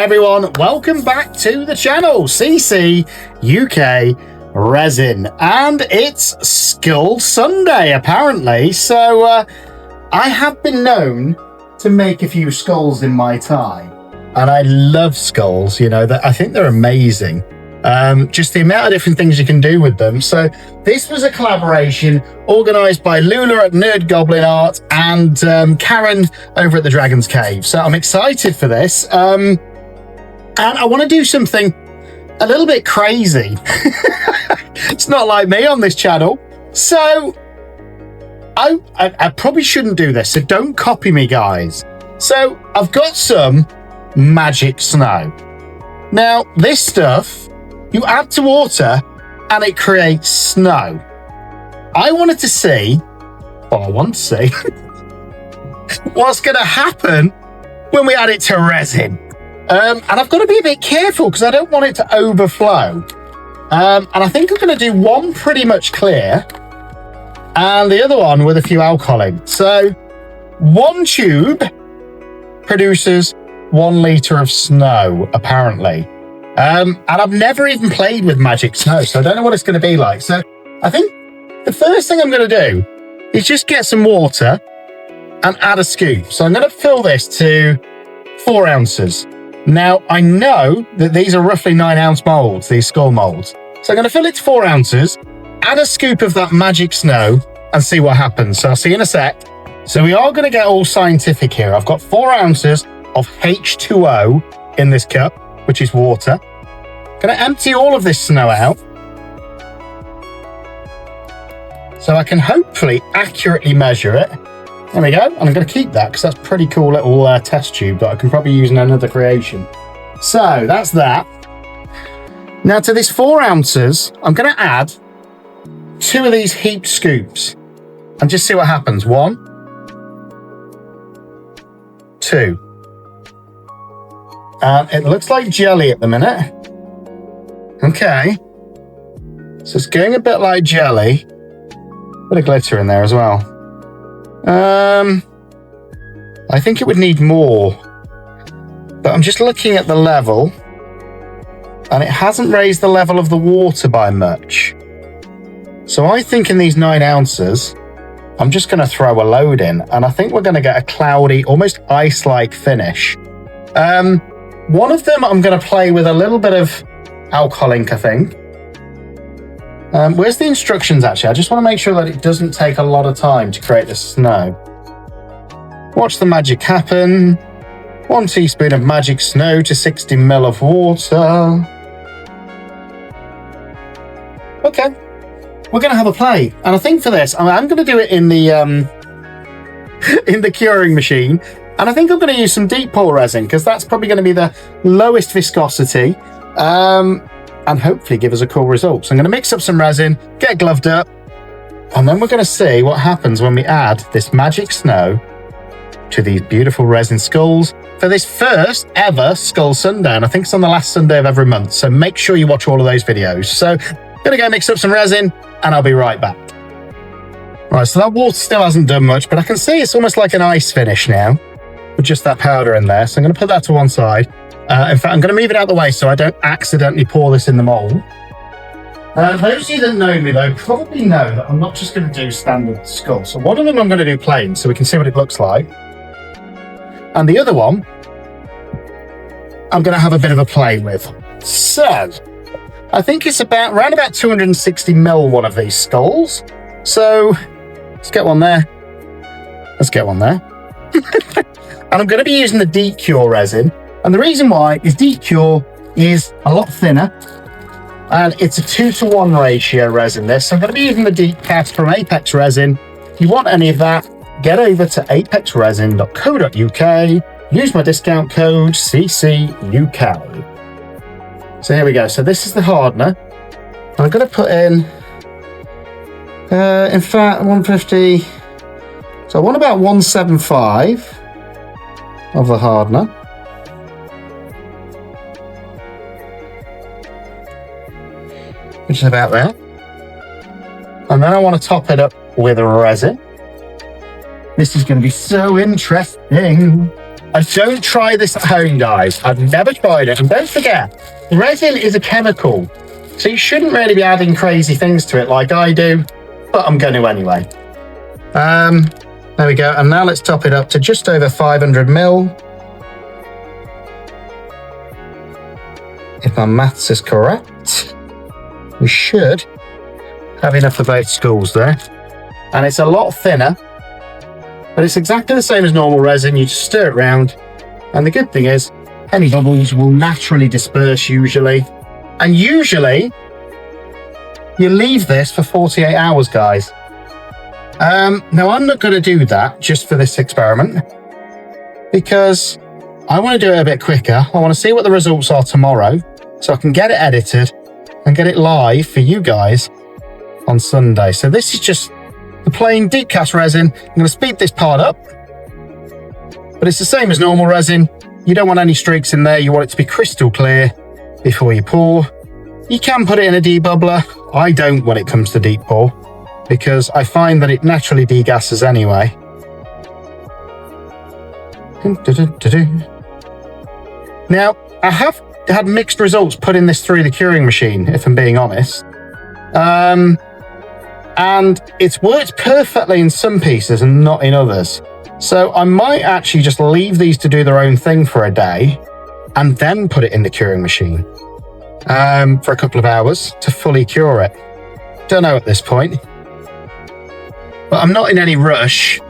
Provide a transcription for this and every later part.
everyone, welcome back to the channel, CCUK Resin, and it's Skull Sunday apparently. So I have been known to make a few skulls in my time, and I love skulls, you know, I think they're amazing. Just the amount of different things you can do with them. So this was a collaboration organised by Lula at Nerd Goblin Art and Karen over at the Dragon's Cave. So I'm excited for this. And I want to do something a little bit crazy. It's not like me on this channel. So I probably shouldn't do this. So don't copy me, guys. So I've got some magic snow. Now, this stuff, you add to water and it creates snow. I want to see what's going to happen when we add it to resin. And I've got to be a bit careful because I don't want it to overflow. And I think I'm going to do one pretty much clear and the other one with a few alcohol in. So one tube produces 1 litre of snow, apparently. And I've never even played with magic snow, so I don't know what it's going to be like. So I think the first thing I'm going to do is just get some water and add a scoop. So I'm going to fill this to 4 ounces. Now, I know that these are roughly 9 ounce molds, these skull molds. So I'm going to fill it to 4 ounces, add a scoop of that magic snow and see what happens. So I'll see you in a sec. So we are going to get all scientific here. I've got 4 ounces of H2O in this cup, which is water. Going to empty all of this snow out so I can hopefully accurately measure it. There we go. And I'm going to keep that because that's a pretty cool little test tube that I can probably use in another creation. So that's that. Now to this 4 ounces, I'm going to add 2 of these heaped scoops and just see what happens. 1, 2. It looks like jelly at the minute. Okay. So it's going a bit like jelly. Bit of glitter in there as well. I think it would need more. But I'm just looking at the level. And it hasn't raised the level of the water by much. So I think in these 9 ounces, I'm just going to throw a load in. And I think we're going to get a cloudy, almost ice-like finish. One of them I'm going to play with a little bit of alcohol ink, I think. Where's the instructions, actually? I just want to make sure that it doesn't take a lot of time to create the snow. Watch the magic happen. 1 teaspoon of magic snow to 60 ml of water. Okay. We're going to have a play. And I think for this, I'm going to do it in the in the curing machine. And I think I'm going to use some deep pour resin because that's probably going to be the lowest viscosity and hopefully give us a cool result. So I'm going to mix up some resin, get gloved up, and then we're going to see what happens when we add this magic snow to these beautiful resin skulls for this first ever Skull Sunday. And I think it's on the last Sunday of every month. So make sure you watch all of those videos. So I'm going to go mix up some resin and I'll be right back. Right, so that water still hasn't done much, but I can see it's almost like an ice finish now. With just that powder in there. So I'm going to put that to one side. In fact, I'm going to move it out of the way so I don't accidentally pour this in the mould. Those of you that know me, though, probably know that I'm not just going to do standard skull. So one of them I'm going to do plain so we can see what it looks like. And the other one, I'm going to have a bit of a play with. So, I think it's around about 260 ml one of these skulls. So, let's get one there. Let's get one there. And I'm going to be using the Deep Cure resin. And the reason why is Deep Cure is a lot thinner. And it's a 2-to-1 ratio resin this. So I'm going to be using the Deep Cast from Apex Resin. If you want any of that, get over to apexresin.co.uk. Use my discount code CCUK. So here we go. So this is the hardener. And I'm going to put in fact, 150. So I want about 175 of the hardener. Which is about there. And then I want to top it up with resin. This is going to be so interesting. Don't try this at home, guys. I've never tried it. And don't forget, resin is a chemical. So you shouldn't really be adding crazy things to it like I do, but I'm going to anyway. There we go. And now let's top it up to just over 500 mil. If my maths is correct, we should have enough for both schools there. And it's a lot thinner, but it's exactly the same as normal resin. You just stir it around. And the good thing is, any bubbles will naturally disperse usually. And usually, you leave this for 48 hours, guys. Now, I'm not going to do that just for this experiment because I want to do it a bit quicker. I want to see what the results are tomorrow so I can get it edited and get it live for you guys on Sunday. So this is just the plain deep cast resin. I'm going to speed this part up, but it's the same as normal resin. You don't want any streaks in there. You want it to be crystal clear before you pour. You can put it in a debubbler. I don't when it comes to deep pour, because I find that it naturally degasses anyway. Now, I have had mixed results putting this through the curing machine, if I'm being honest. And it's worked perfectly in some pieces and not in others. So I might actually just leave these to do their own thing for a day and then put it in the curing machine for a couple of hours to fully cure it. Don't know at this point. But I'm not in any rush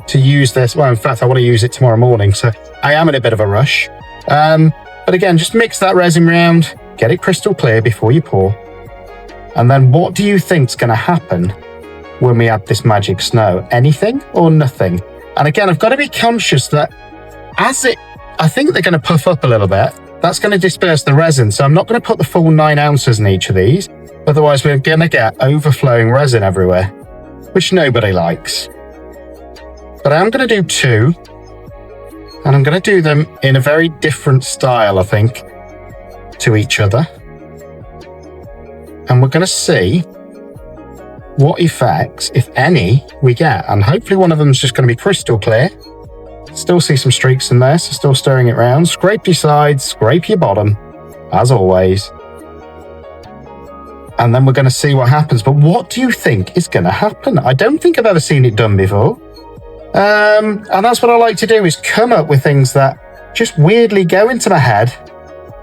to use this. Well, in fact, I want to use it tomorrow morning, so I am in a bit of a rush. But again, just mix that resin round, get it crystal clear before you pour. And then what do you think's going to happen when we add this magic snow? Anything or nothing? And again, I've got to be conscious that I think they're going to puff up a little bit. That's going to disperse the resin. So I'm not going to put the full 9 ounces in each of these. Otherwise, we're going to get overflowing resin everywhere, which nobody likes. But I'm going to do 2. And I'm going to do them in a very different style, I think, to each other. And we're going to see what effects, if any, we get. And hopefully one of them is just going to be crystal clear. Still see some streaks in there, so still stirring it around. Scrape your sides, scrape your bottom, as always. And then we're going to see what happens. But what do you think is going to happen? I don't think I've ever seen it done before. And that's what I like to do, is come up with things that just weirdly go into my head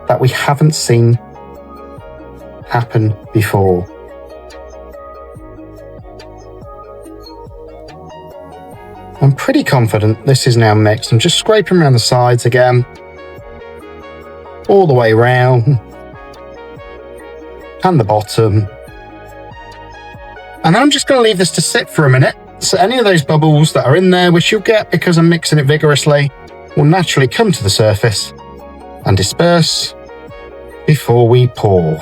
that we haven't seen happen before. I'm pretty confident this is now mixed. I'm just scraping around the sides again, all the way around, and the bottom. And then I'm just going to leave this to sit for a minute. So any of those bubbles that are in there, which you'll get because I'm mixing it vigorously, will naturally come to the surface and disperse before we pour.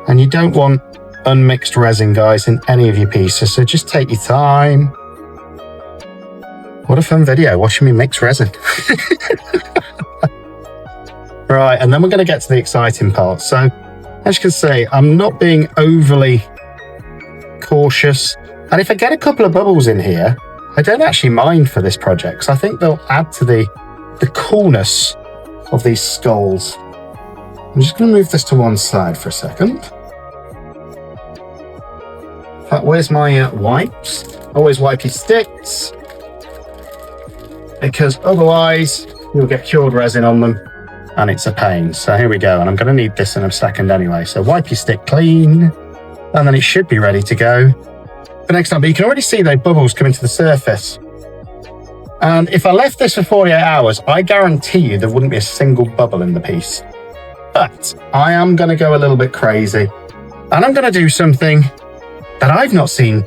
And you don't want unmixed resin, guys, in any of your pieces, so just take your time. What a fun video, watching me mix resin. Right, and then we're going to get to the exciting part. So, as you can see, I'm not being overly cautious. And if I get a couple of bubbles in here, I don't actually mind for this project, because I think they'll add to the coolness of these skulls. I'm just going to move this to one side for a second. Where's my wipes? Always wipe your sticks, because otherwise you'll get cured resin on them and it's a pain. So here we go, and I'm going to need this in a second anyway. So wipe your stick clean, and then it should be ready to go for next time. But you can already see those bubbles coming to the surface. And if I left this for 48 hours, I guarantee you there wouldn't be a single bubble in the piece. But I am going to go a little bit crazy, and I'm going to do something that I've not seen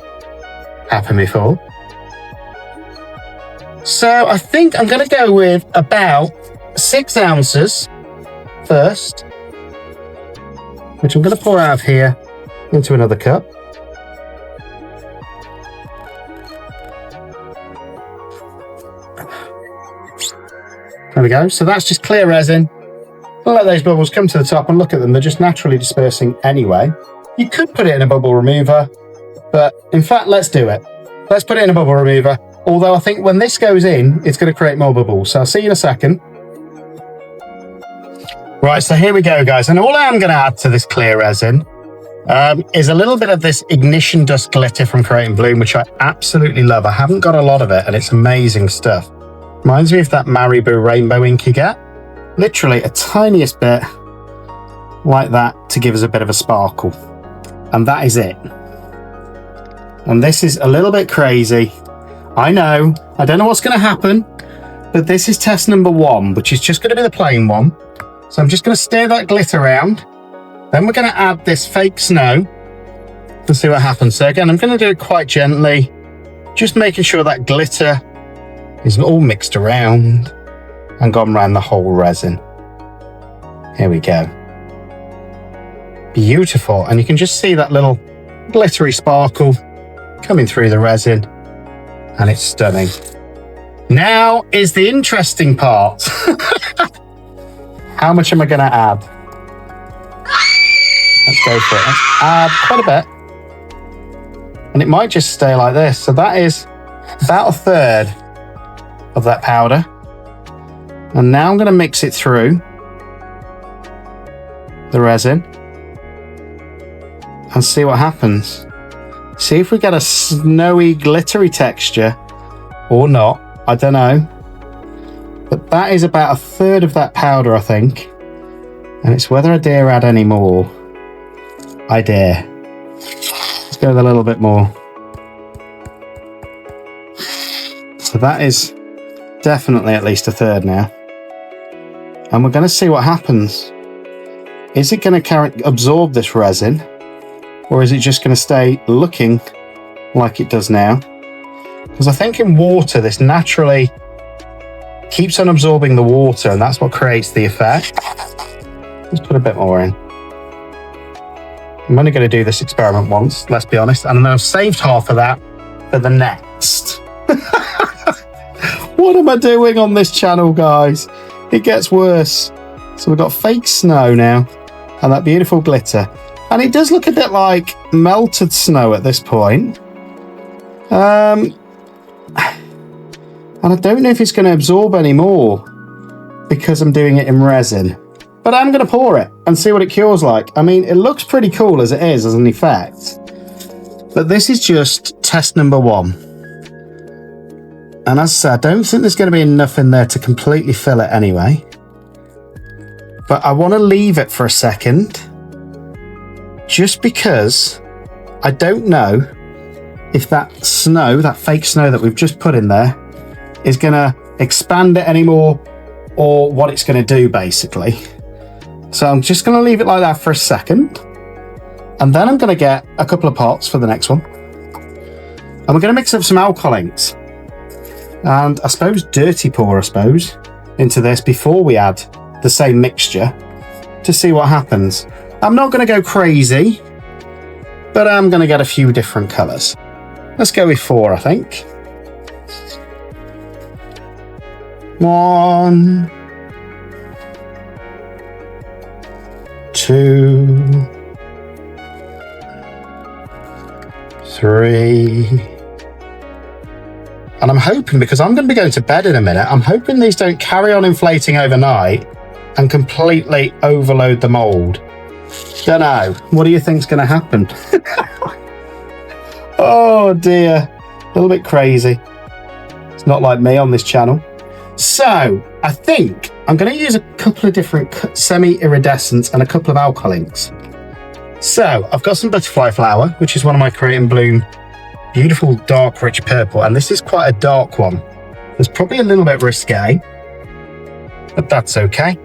happen before. So I think I'm going to go with about 6 ounces first, which I'm going to pour out of here into another cup. There we go. So that's just clear resin. I'll let those bubbles come to the top, and look at them. They're just naturally dispersing anyway. You could put it in a bubble remover, but in fact, let's do it. Let's put it in a bubble remover Although I think when this goes in, it's going to create more bubbles. So I'll see you in a second. Right, so here we go, guys. And all I am going to add to this clear resin is a little bit of this ignition dust glitter from Create & Bloom, which I absolutely love. I haven't got a lot of it, and it's amazing stuff. Reminds me of that Maribou rainbow ink you get. Literally a tiniest bit like that to give us a bit of a sparkle. And that is it. And this is a little bit crazy. I know, I don't know what's going to happen, but this is test number 1, which is just going to be the plain one. So I'm just going to stir that glitter around. Then we're going to add this fake snow and see what happens. So again, I'm going to do it quite gently, just making sure that glitter is all mixed around and gone around the whole resin. Here we go. Beautiful. And you can just see that little glittery sparkle coming through the resin, and it's stunning. Now is the interesting part. How much am I going to add? Let's go for it. Let's add quite a bit. And it might just stay like this. So that is about 1/3 of that powder. And now I'm going to mix it through the resin and see what happens. See if we get a snowy, glittery texture or not. I don't know. But that is about 1/3 of that powder, I think. And it's whether I dare add any more. I dare. Let's go with a little bit more. So that is definitely at least 1/3 now. And we're going to see what happens. Is it going to absorb this resin? Or is it just going to stay looking like it does now? Because I think in water, this naturally keeps on absorbing the water, and that's what creates the effect. Let's put a bit more in. I'm only going to do this experiment once, let's be honest, and then I've saved half of that for the next. What am I doing on this channel, guys? It gets worse. So we've got fake snow now, and that beautiful glitter. And it does look a bit like melted snow at this point. And I don't know if it's going to absorb any more because I'm doing it in resin. But I'm going to pour it and see what it cures like. I mean, it looks pretty cool as it is as an effect. But this is just test number 1. And as I said, I don't think there's going to be enough in there to completely fill it anyway. But I want to leave it for a second. Just because I don't know if that snow, that fake snow that we've just put in there, is going to expand it anymore, or what it's going to do, basically. So I'm just going to leave it like that for a second. And then I'm going to get a couple of pots for the next one. And we're going to mix up some alcohol inks. And I suppose dirty pour, into this before we add the same mixture to see what happens. I'm not going to go crazy, but I'm going to get a few different colours. Let's go with 4, I think. 1, 2, 3. And I'm hoping, because I'm going to be going to bed in a minute, I'm hoping these don't carry on inflating overnight and completely overload the mould. Don't know. What do you think's going to happen? Oh dear. A little bit crazy. It's not like me on this channel. So I think I'm going to use a couple of different semi-iridescents and a couple of alcohol inks. So I've got some butterfly flower, which is one of my Create & Bloom beautiful dark rich purple, and this is quite a dark one. It's probably a little bit risque, but that's okay.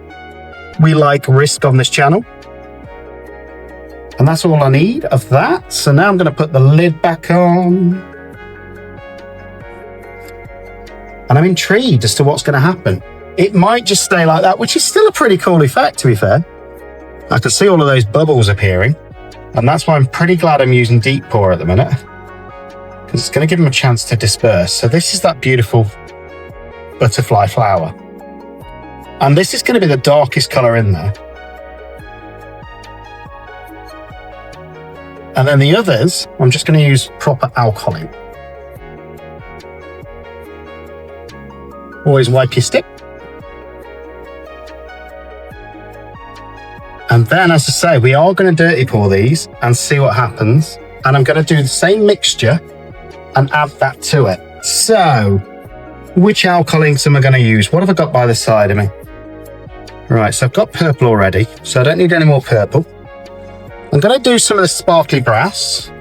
We like risk on this channel. And that's all I need of that. So now I'm going to put the lid back on. And I'm intrigued as to what's going to happen. It might just stay like that, which is still a pretty cool effect, to be fair. I can see all of those bubbles appearing. And that's why I'm pretty glad I'm using deep pour at the minute, because it's going to give them a chance to disperse. So this is that beautiful butterfly flower. And this is going to be the darkest colour in there. And then the others, I'm just going to use proper alcohol ink. Always wipe your stick. And then, as I say, we are going to dirty pour these and see what happens. And I'm going to do the same mixture and add that to it. So, which alcohol inks am I going to use? What have I got by the side of me? Right, so I've got purple already, so I don't need any more purple. I'm going to do some of the sparkly brass.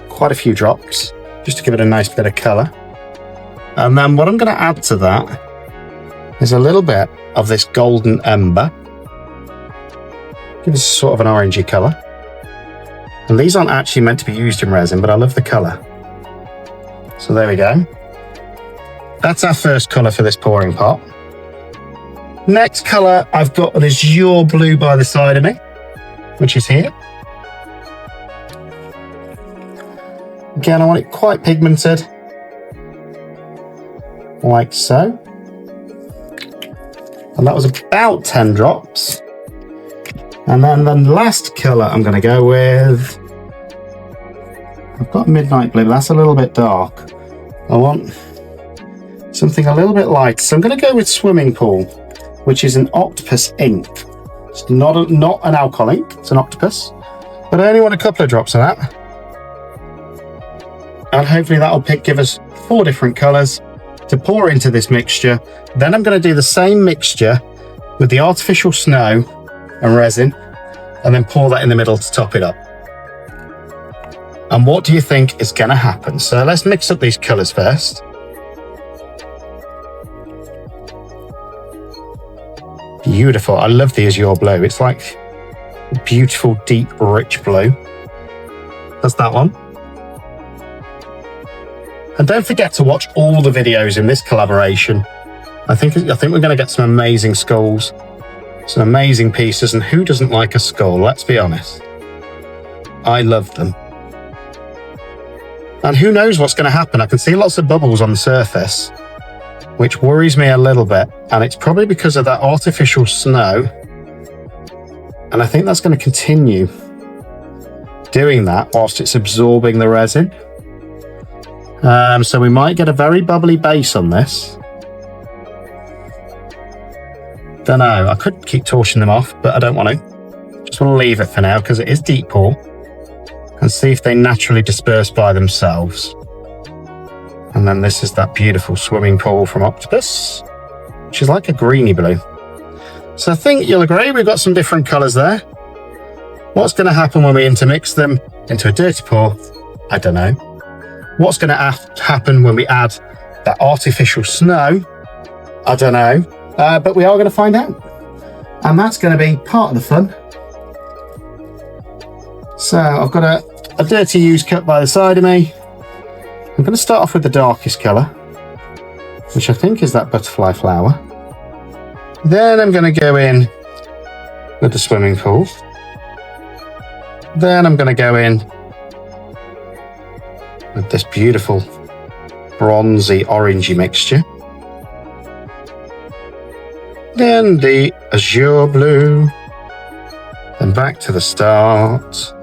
Quite a few drops, just to give it a nice bit of colour. And then what I'm going to add to that is a little bit of this golden umber. Give us sort of an orangey colour. And these aren't actually meant to be used in resin, but I love the colour. So there we go. That's our first colour for this pouring pot. Next colour, I've got an azure blue by the side of me, which is here. Again, I want it quite pigmented, like so. And that was about 10 drops. And then the last colour I'm going to go with, I've got midnight blue, but that's a little bit dark. I want something a little bit light. So I'm going to go with swimming pool, which is an octopus ink. It's not an alcohol ink, it's an octopus. But I only want a couple of drops of that. And hopefully that'll give us 4 different colours to pour into this mixture. Then I'm going to do the same mixture with the artificial snow and resin, and then pour that in the middle to top it up. And what do you think is going to happen? So let's mix up these colours first. Beautiful. I love the azure blue. It's like beautiful, deep, rich blue. That's that one. And don't forget to watch all the videos in this collaboration. I think we're going to get some amazing skulls, some amazing pieces, and who doesn't like a skull? Let's be honest. I love them. And who knows what's going to happen? I can see lots of bubbles on the surface, which worries me a little bit. And it's probably because of that artificial snow. And I think that's going to continue doing that whilst it's absorbing the resin. So we might get a very bubbly base on this. Don't know. I could keep torching them off, but I don't want to. Just want to leave it for now because it is deep pour, and see if they naturally disperse by themselves. And then this is that beautiful swimming pool from Octopus, which is like a greeny blue. So I think you'll agree we've got some different colours there. What's going to happen when we intermix them into a dirty pour? I don't know. What's going to happen when we add that artificial snow? I don't know. But we are going to find out. And that's going to be part of the fun. So I've got a dirty used cup by the side of me. I'm going to start off with the darkest colour, which I think is that butterfly flower. Then I'm going to go in with the swimming pool. Then I'm going to go in with this beautiful bronzy orangey mixture. Then the azure blue. Then back to the start.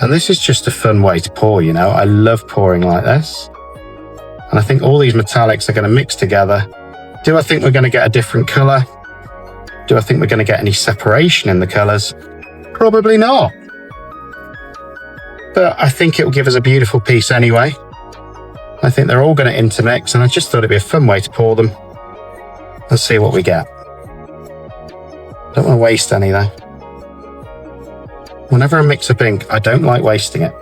And this is just a fun way to pour, you know. I love pouring like this. And I think all these metallics are going to mix together. Do I think we're going to get a different colour? Do I think we're going to get any separation in the colours? Probably not. But I think it will give us a beautiful piece anyway. I think they're all going to intermix, and I just thought it'd be a fun way to pour them. Let's see what we get. Don't want to waste any though. Whenever I mix up ink, I don't like wasting it.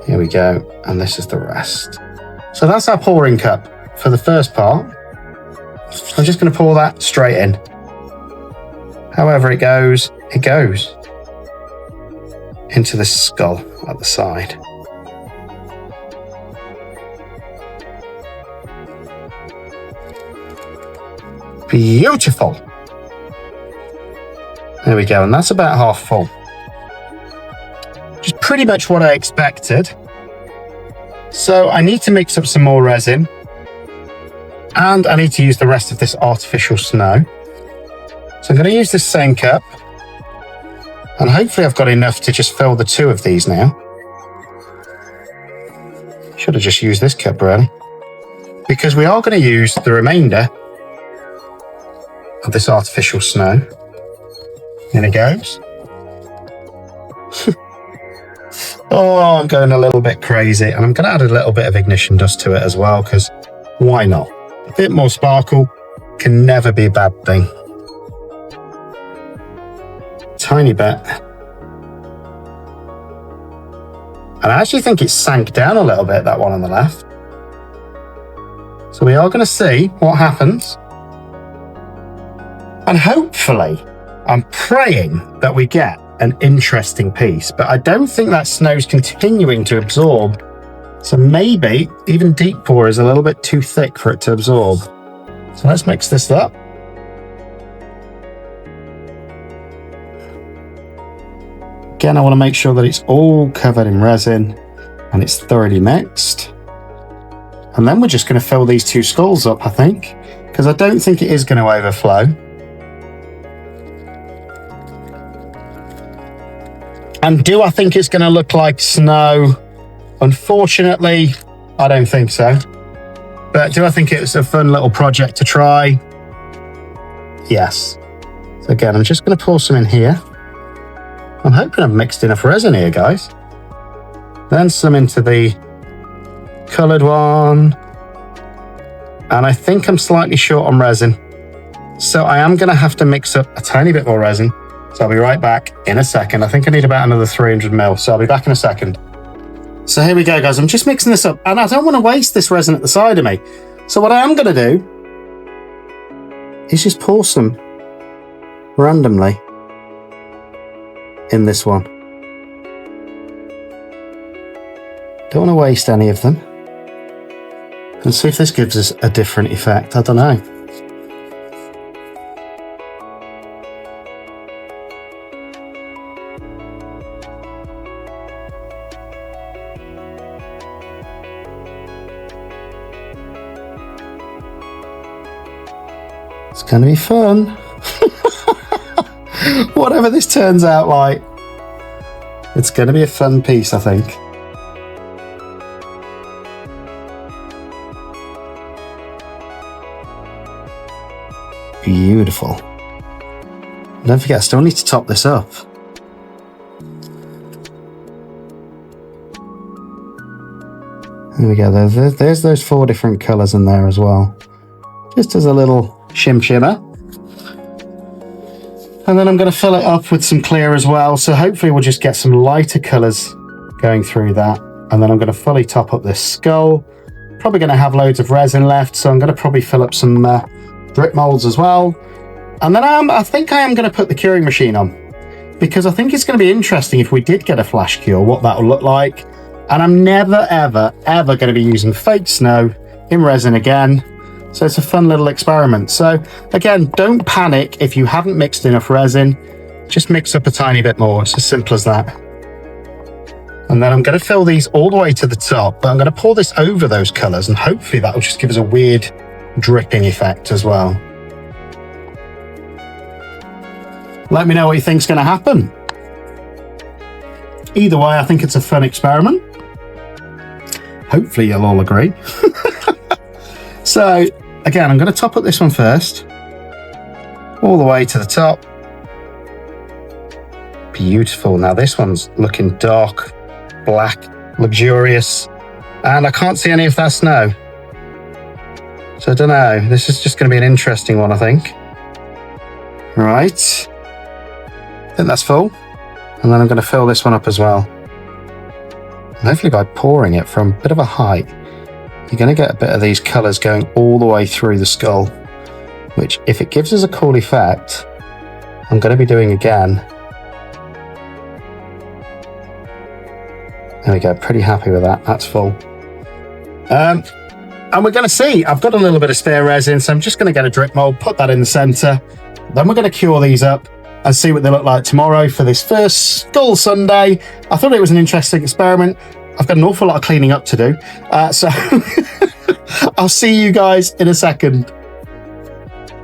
Here we go, and this is the rest. So that's our pouring cup for the first part. I'm just going to pour that straight in. However it goes into the skull at the side. Beautiful. There we go, and that's about half full. Which is pretty much what I expected. So I need to mix up some more resin, and I need to use the rest of this artificial snow. So I'm going to use this same cup. And hopefully I've got enough to just fill the 2 of these now. Should have just used this cup, really. Because we are going to use the remainder of this artificial snow. In it goes. Oh, I'm going a little bit crazy. And I'm going to add a little bit of ignition dust to it as well, because why not? A bit more sparkle can never be a bad thing. Tiny bit. And I actually think it sank down a little bit, that one on the left. So we are going to see what happens. And hopefully, I'm praying that we get an interesting piece. But I don't think that snow's continuing to absorb. So maybe even deep pour is a little bit too thick for it to absorb. So let's mix this up. Again, I want to make sure that it's all covered in resin and it's thoroughly mixed. And then we're just going to fill these 2 skulls up, I think, because I don't think it is going to overflow. And do I think it's going to look like snow? Unfortunately, I don't think so. But do I think it's a fun little project to try? Yes. So again, I'm just going to pour some in here. I'm hoping I've mixed enough resin here, guys. Then some into the coloured one. And I think I'm slightly short on resin. So I am going to have to mix up a tiny bit more resin. So I'll be right back in a second. I think I need about another 300 ml. So I'll be back in a second. So here we go, guys. I'm just mixing this up. And I don't want to waste this resin at the side of me. So what I am going to do is just pour some randomly in this one. Don't want to waste any of them. And see if this gives us a different effect. I don't know. It's going to be fun. Whatever this turns out like, it's going to be a fun piece, I think. Beautiful. Don't forget, I still need to top this up. There we go. There's those 4 different colours in there as well. Just as a little shimmer. And then I'm going to fill it up with some clear as well. So hopefully we'll just get some lighter colours going through that. And then I'm going to fully top up this skull. Probably going to have loads of resin left. So I'm going to probably fill up some drip moulds as well. And then I think I am going to put the curing machine on. Because I think it's going to be interesting if we did get a flash cure, what that will look like. And I'm never, ever, ever going to be using fake snow in resin again. So it's a fun little experiment. So again, don't panic if you haven't mixed enough resin. Just mix up a tiny bit more. It's as simple as that. And then I'm going to fill these all the way to the top, but I'm going to pour this over those colours and hopefully that will just give us a weird dripping effect as well. Let me know what you think's going to happen. Either way, I think it's a fun experiment. Hopefully you'll all agree. So again, I'm going to top up this one first, all the way to the top. Beautiful. Now this one's looking dark, black, luxurious, and I can't see any of that snow. So I don't know. This is just going to be an interesting one, I think. Right. I think that's full. And then I'm going to fill this one up as well. And hopefully by pouring it from a bit of a height, you're going to get a bit of these colours going all the way through the skull, which if it gives us a cool effect, I'm going to be doing again. There we go, pretty happy with that, that's full. And we're going to see, I've got a little bit of spare resin, so I'm just going to get a drip mould, put that in the centre, then we're going to cure these up and see what they look like tomorrow for this first Skull Sunday. I thought it was an interesting experiment. I've got an awful lot of cleaning up to do. So I'll see you guys in a second.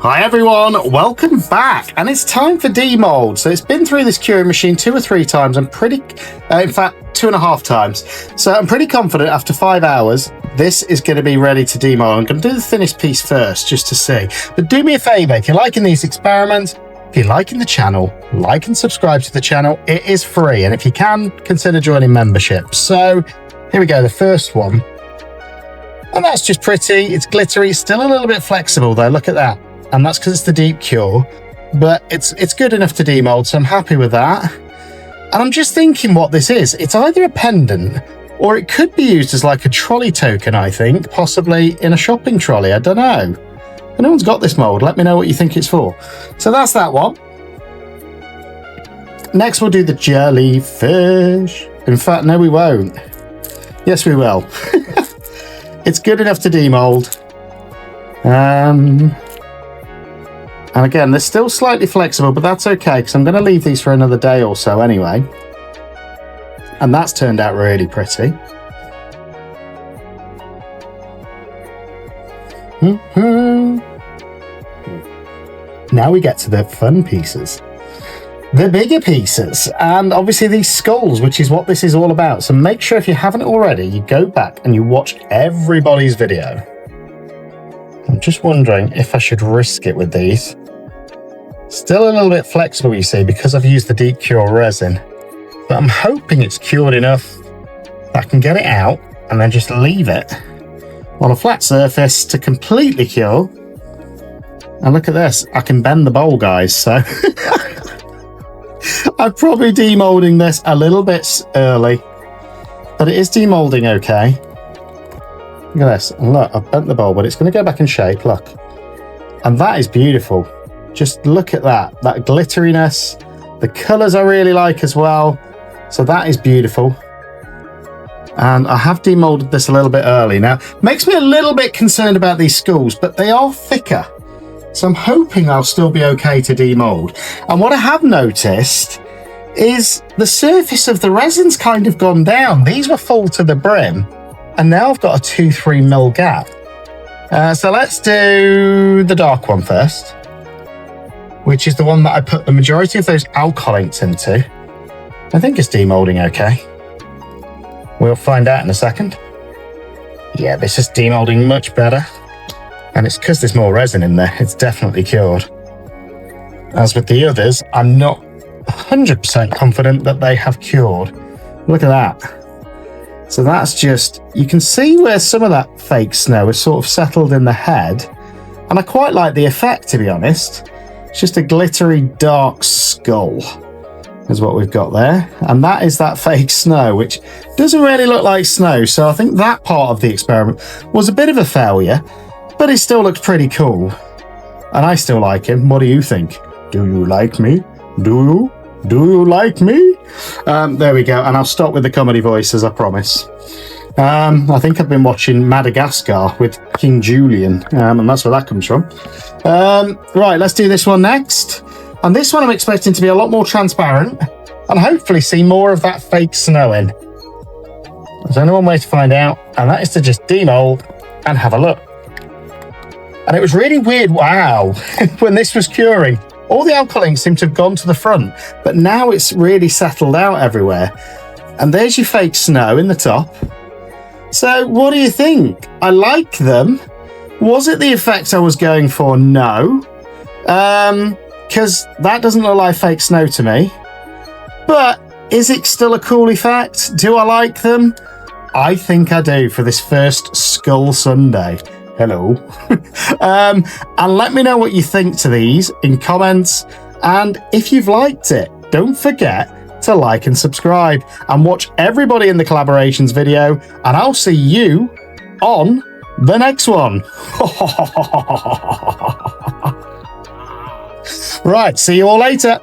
Hi everyone, welcome back, and it's time for Demould. So it's been through this curing machine 2 or 3 times. I'm pretty, in fact, 2.5 times. So I'm pretty confident after 5 hours, this is going to be ready to demould. I'm going to do the thinnest piece first, just to see. But do me a favour, if you're liking these experiments, if you're liking the channel, like and subscribe to the channel. It is free, and if you can, consider joining membership. So here we go, the first one. And that's just pretty, it's glittery, it's still a little bit flexible though, look at that. And that's because it's the deep cure, but it's good enough to demould, so I'm happy with that. And I'm just thinking what this is. It's either a pendant, or it could be used as like a trolley token, I think, possibly in a shopping trolley, I don't know. If no one's got this mould, let me know what you think it's for. So that's that one. Next we'll do the jellyfish. In fact, no we won't. Yes we will. It's good enough to demould. And again, they're still slightly flexible, but that's okay, because I'm going to leave these for another day or so anyway. And that's turned out really pretty. Now we get to the fun pieces. The bigger pieces. And obviously these skulls, which is what this is all about. So make sure if you haven't already, you go back and you watch everybody's video. I'm just wondering if I should risk it with these. Still a little bit flexible, you see, because I've used the deep cure resin. But I'm hoping it's cured enough that I can get it out and then just leave it on a flat surface to completely cure. And look at this, I can bend the bowl, guys, so I'm probably demoulding this a little bit early, but it is demoulding okay. Look at this, and look, I've bent the bowl, but it's going to go back in shape, look. And that is beautiful. Just look at that glitteriness. The colours I really like as well. So that is beautiful. And I have demoulded this a little bit early. Now, makes me a little bit concerned about these skulls, but they are thicker. So I'm hoping I'll still be okay to demould. And what I have noticed is the surface of the resin's kind of gone down. These were full to the brim, and now I've got a 2-3 mil gap. So let's do the dark one first, which is the one that I put the majority of those alcohol inks into. I think it's demoulding okay. We'll find out in a second. Yeah, this is demoulding much better. And it's because there's more resin in there. It's definitely cured. As with the others, I'm not 100% confident that they have cured. Look at that. So that's just, you can see where some of that fake snow is sort of settled in the head. And I quite like the effect, to be honest. It's just a glittery dark skull is what we've got there. And that is that fake snow, which doesn't really look like snow. So I think that part of the experiment was a bit of a failure, but it still looks pretty cool. And I still like him. What do you think? Do you like me? Do you? Do you like me? There we go. And I'll stop with the comedy voice, as I promise. I think I've been watching Madagascar with King Julian, and that's where that comes from. Right, let's do this one next. And this one I'm expecting to be a lot more transparent and hopefully see more of that fake snow in. There's only one way to find out, and that is to just demould and have a look. And it was really weird, wow, when this was curing. All the alcohol inks seem to have gone to the front, but now it's really settled out everywhere. And there's your fake snow in the top. So what do you think? I like them. Was it the effect I was going for? No. Because that doesn't look like fake snow to me. But is it still a cool effect? Do I like them? I think I do for this first Skull Sunday. Hello. And let me know what you think to these in comments. And if you've liked it, don't forget to like and subscribe and watch everybody in the collaborations video, and I'll see you on the next one. Right, see you all later.